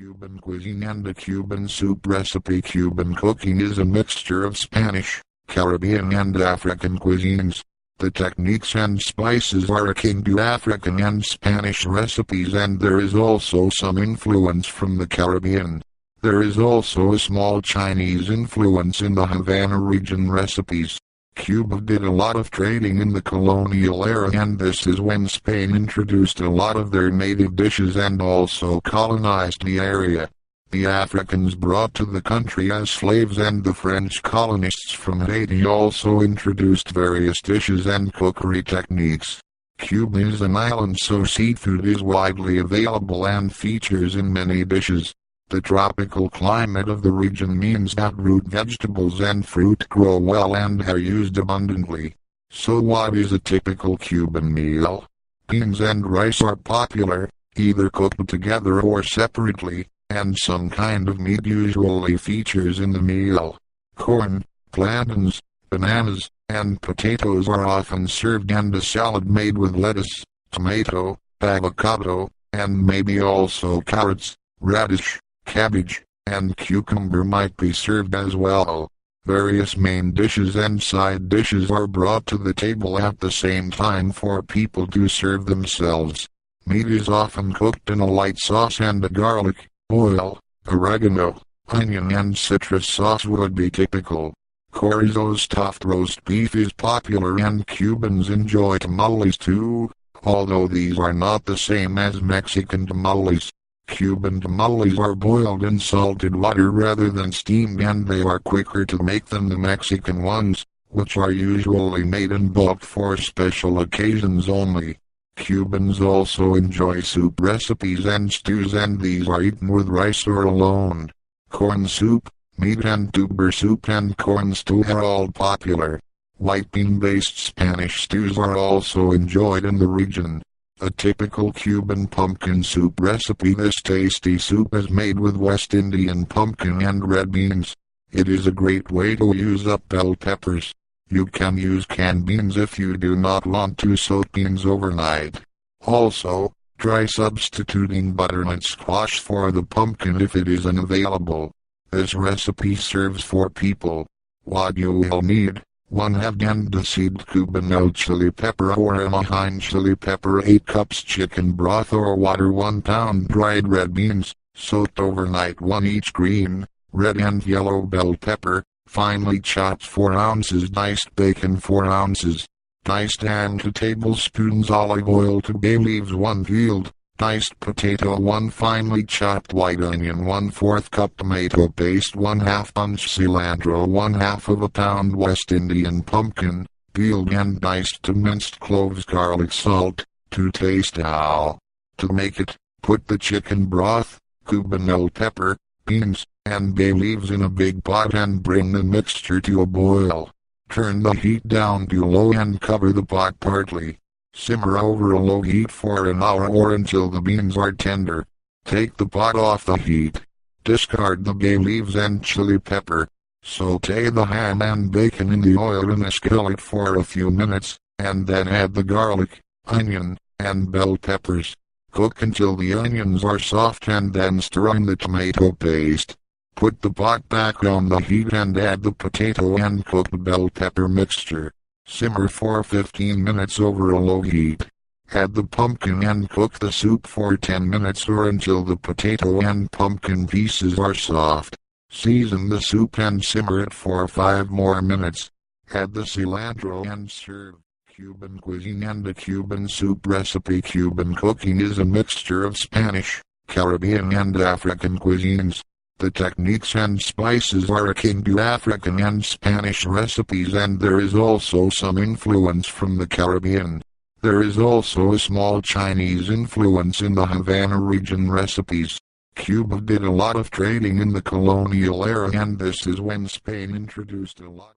Cuban cuisine and a Cuban soup recipe. Cuban cooking is a mixture of Spanish, Caribbean and African cuisines. The techniques and spices are akin to African and Spanish recipes, and there is also some influence from the Caribbean. There is also a small Chinese influence in the Havana region recipes. Cuba did a lot of trading in the colonial era, and this is when Spain introduced a lot of their native dishes and also colonized the area. The Africans brought to the country as slaves, and the French colonists from Haiti also introduced various dishes and cookery techniques. Cuba is an island, so seafood is widely available and features in many dishes. The tropical climate of the region means that root vegetables and fruit grow well and are used abundantly. So what is a typical Cuban meal? Beans and rice are popular, either cooked together or separately, and some kind of meat usually features in the meal. Corn, plantains, bananas, and potatoes are often served, and a salad made with lettuce, tomato, avocado, and maybe also carrots, radish, cabbage, and cucumber might be served as well. Various main dishes and side dishes are brought to the table at the same time for people to serve themselves. Meat is often cooked in a light sauce, and a garlic, oil, oregano, onion and citrus sauce would be typical. Chorizo stuffed roast beef is popular, and Cubans enjoy tamales too, although these are not the same as Mexican tamales. Cuban tamales are boiled in salted water rather than steamed, and they are quicker to make than the Mexican ones, which are usually made in bulk for special occasions only. Cubans also enjoy soup recipes and stews, and these are eaten with rice or alone. Corn soup, meat and tuber soup and corn stew are all popular. White bean-based Spanish stews are also enjoyed in the region. A typical Cuban pumpkin soup recipe. This tasty soup is made with West Indian pumpkin and red beans. It is a great way to use up bell peppers. You can use canned beans if you do not want to soak beans overnight. Also, try substituting butternut squash for the pumpkin if it is unavailable. This recipe serves 4 people. What you will need: 1 Havana seed Cuban chili pepper or Anaheim chili pepper, 8 cups chicken broth or water, 1 pound dried red beans, soaked overnight, 1 each green, red and yellow bell pepper, finely chopped 4 ounces, diced bacon 4 ounces, diced ham 2 tablespoons, olive oil 2 bay leaves 1 peeled, diced potato 1 finely chopped white onion, 1/4 cup tomato paste, 1/2 punch cilantro, 1/2 of a pound West Indian pumpkin, peeled and diced, 2 minced cloves, garlic, salt, to taste. To make it, put the chicken broth, Cuban pepper, beans, and bay leaves in a big pot and bring the mixture to a boil. Turn the heat down to low and cover the pot partly. Simmer over a low heat for an hour or until the beans are tender. Take the pot off the heat. Discard the bay leaves and chili pepper. Sauté the ham and bacon in the oil in a skillet for a few minutes, and then add the garlic, onion, and bell peppers. Cook until the onions are soft, and then stir in the tomato paste. Put the pot back on the heat and add the potato and cooked bell pepper mixture. Simmer for 15 minutes over a low heat. Add the pumpkin and cook the soup for 10 minutes or until the potato and pumpkin pieces are soft. Season the soup and simmer it for 5 more minutes. Add the cilantro and serve. Cuban cuisine and a Cuban soup recipe. Cuban cooking is a mixture of Spanish, Caribbean and African cuisines. The techniques and spices are akin to African and Spanish recipes, and there is also some influence from the Caribbean. There is also a small Chinese influence in the Havana region recipes. Cuba did a lot of trading in the colonial era, and this is when Spain introduced a lot